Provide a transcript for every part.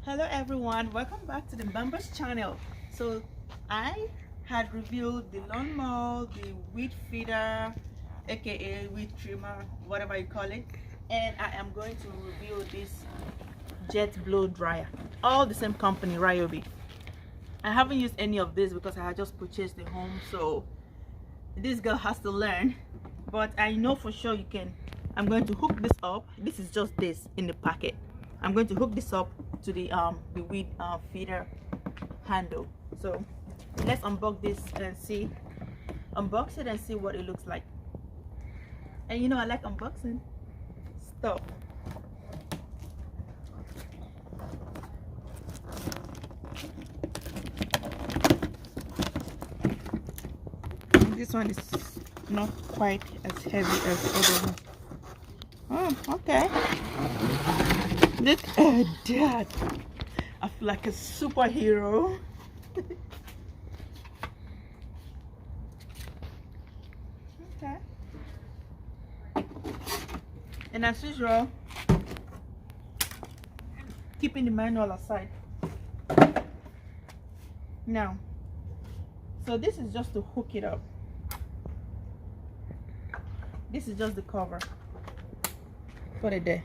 Hello everyone, welcome back to the Bambas channel. So I had reviewed the lawnmower, the weed feeder, aka weed trimmer, whatever you call it, and I am going to review this jet blow dryer, all the same company, Ryobi. I haven't used any of this because I had just purchased the home, so this girl has to learn, but I know for sure you can. I'm going to hook this up. This is just this in the packet. I'm going to hook this up to the weed feeder handle. So let's unbox this and see, unbox it and see what it looks like. And you know I like unboxing stuff. This one is not quite as heavy as the other one. Oh, okay. Look at that. I feel like a superhero. Okay. And as usual, keeping the manual aside. Now, so this is just to hook it up. This is just the cover. Put it there.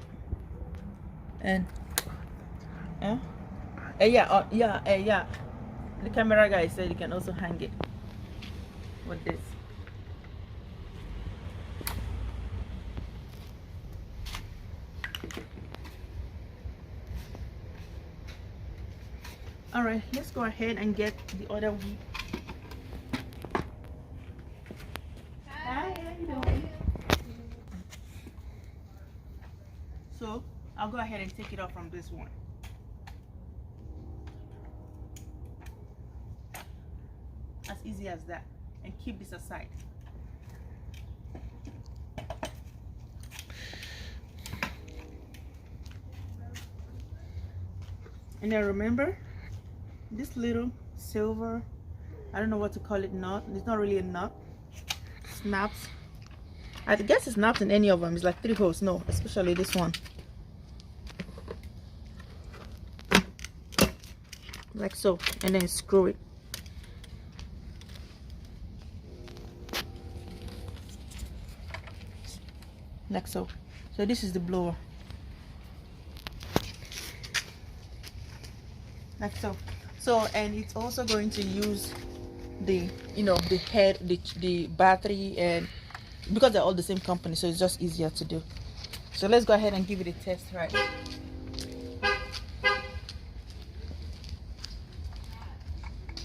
And yeah. The camera guy said you can also hang it with this. All right, let's go ahead and get the other weed. Hi, how you doing? So I'll go ahead and take it off from this one. As easy as that. And keep this aside. And then remember this little silver, I don't know what to call it, nut. It's not really a nut. Snaps. I guess it's not in any of them. It's like 3 holes. No, especially this one. Like so, and then screw it. Like so. So this is the blower. Like so. So, and it's also going to use the, the head, the battery, and because they're all the same company, so it's just easier to do. So let's go ahead and give it a test, right?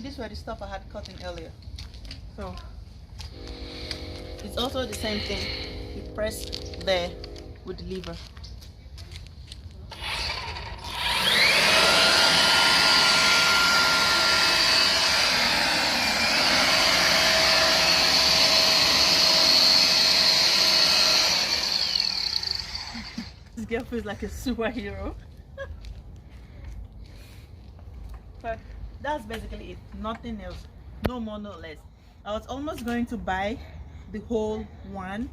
These were the stuff I had cut in earlier. So it's also the same thing. You press there with the lever. This girl feels like a superhero. But that's basically it. Nothing else. No more, no less. I was almost going to buy the whole one,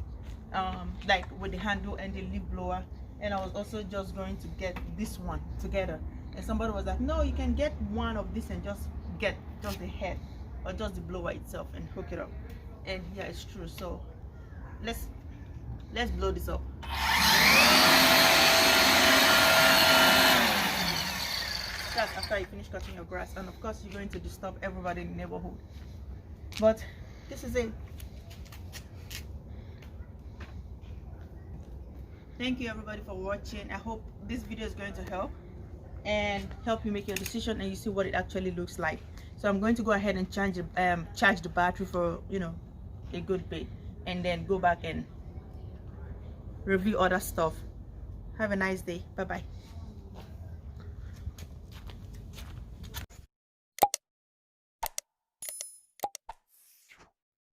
like with the handle and the leaf blower, and I was also just going to get this one together. And somebody was like, no, you can get one of this and just get just the head or just the blower itself and hook it up. And yeah, it's true. So let's blow this up. That's after you finish cutting your grass, and of course you're going to disturb everybody in the neighborhood. But this is it. Thank you everybody for watching. I hope this video is going to help you make your decision and you see what it actually looks like. So I'm going to go ahead and charge the battery for a good bit, and then go back and review other stuff. Have a nice day. Bye bye.